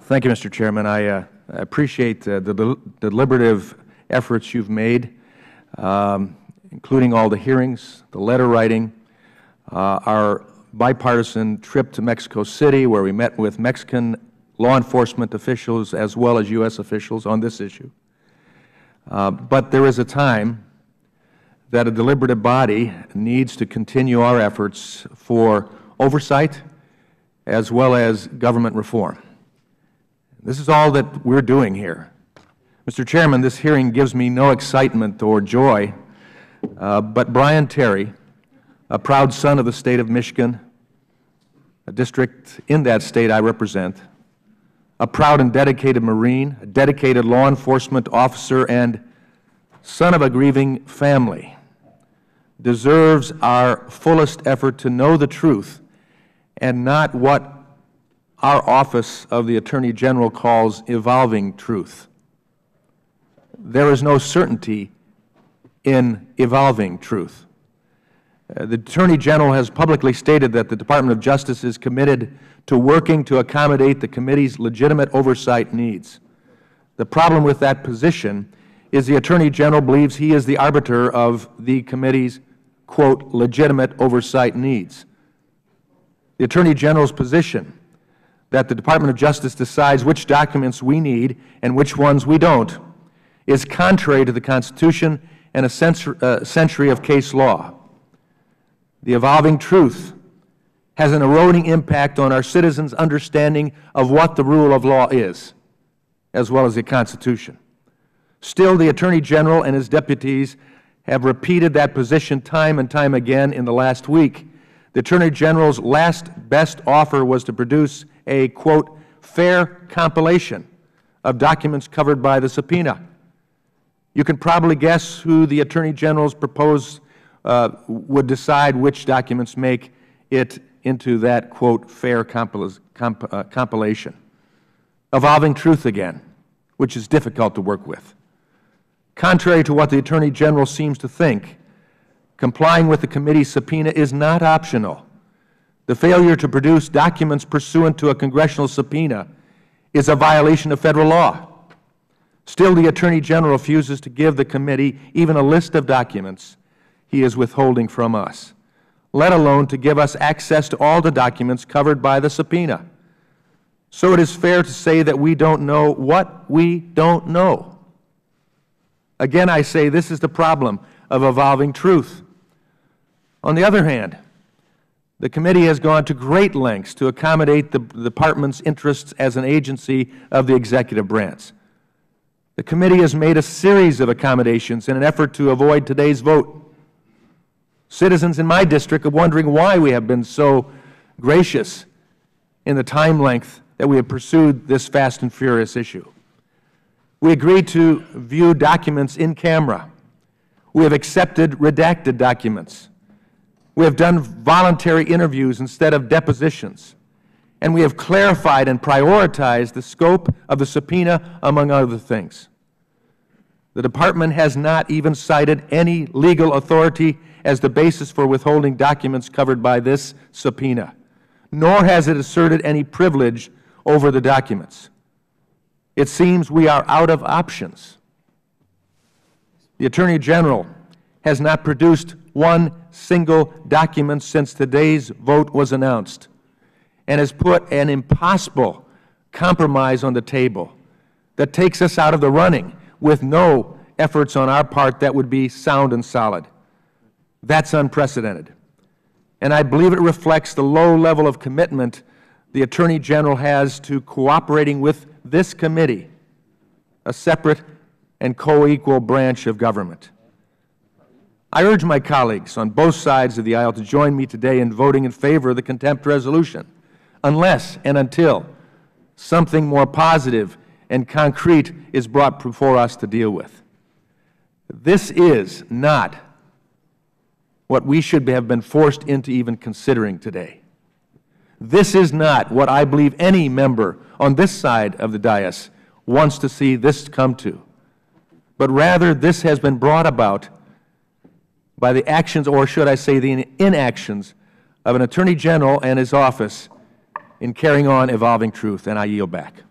Thank you, Mr. Chairman. I appreciate the deliberative efforts you've made, including all the hearings, the letter writing, our bipartisan trip to Mexico City, where we met with Mexican law enforcement officials as well as U.S. officials on this issue. But there is a time that a deliberative body needs to continue our efforts for oversight as well as government reform. This is all that we're doing here. Mr. Chairman, this hearing gives me no excitement or joy, but Brian Terry, a proud son of the State of Michigan, a district in that State I represent, a proud and dedicated Marine, a dedicated law enforcement officer, and son of a grieving family, deserves our fullest effort to know the truth and not what our Office of the Attorney General calls evolving truth. There is no certainty in evolving truth. The Attorney General has publicly stated that the Department of Justice is committed to working to accommodate the committee's legitimate oversight needs. The problem with that position is the Attorney General believes he is the arbiter of the committee's, quote, legitimate oversight needs. The Attorney General's position that the Department of Justice decides which documents we need and which ones we don't is contrary to the Constitution and a century of case law. The evolving truth has an eroding impact on our citizens' understanding of what the rule of law is, as well as the Constitution. Still, the Attorney General and his deputies have repeated that position time and time again in the last week. The Attorney General's last best offer was to produce a, quote, fair compilation of documents covered by the subpoena. You can probably guess who the Attorney General's proposed would decide which documents make it into that, quote, fair compilation. Evolving truth again, which is difficult to work with. Contrary to what the Attorney General seems to think, complying with the committee's subpoena is not optional. The failure to produce documents pursuant to a congressional subpoena is a violation of Federal law. Still, the Attorney General refuses to give the committee even a list of documents he is withholding from us, let alone to give us access to all the documents covered by the subpoena. So it is fair to say that we don't know what we don't know. Again, I say this is the problem of evolving truth. On the other hand, the committee has gone to great lengths to accommodate the Department's interests as an agency of the executive branch. The committee has made a series of accommodations in an effort to avoid today's vote. Citizens in my district are wondering why we have been so gracious in the time length that we have pursued this fast and furious issue. We agreed to view documents in camera. We have accepted redacted documents. We have done voluntary interviews instead of depositions. And we have clarified and prioritized the scope of the subpoena, among other things. The Department has not even cited any legal authority as the basis for withholding documents covered by this subpoena, nor has it asserted any privilege over the documents. It seems we are out of options. The Attorney General has not produced one single document since today's vote was announced, and has put an impossible compromise on the table that takes us out of the running with no efforts on our part that would be sound and solid. That's unprecedented. And I believe it reflects the low level of commitment the Attorney General has to cooperating with this committee, a separate and co-equal branch of government. I urge my colleagues on both sides of the aisle to join me today in voting in favor of the contempt resolution, unless and until something more positive and concrete is brought before us to deal with. This is not what we should have been forced into even considering today. This is not what I believe any member on this side of the dais wants to see this come to, but rather this has been brought about by the actions, or should I say the inactions, of an Attorney General and his office in carrying on evolving truth, and I yield back.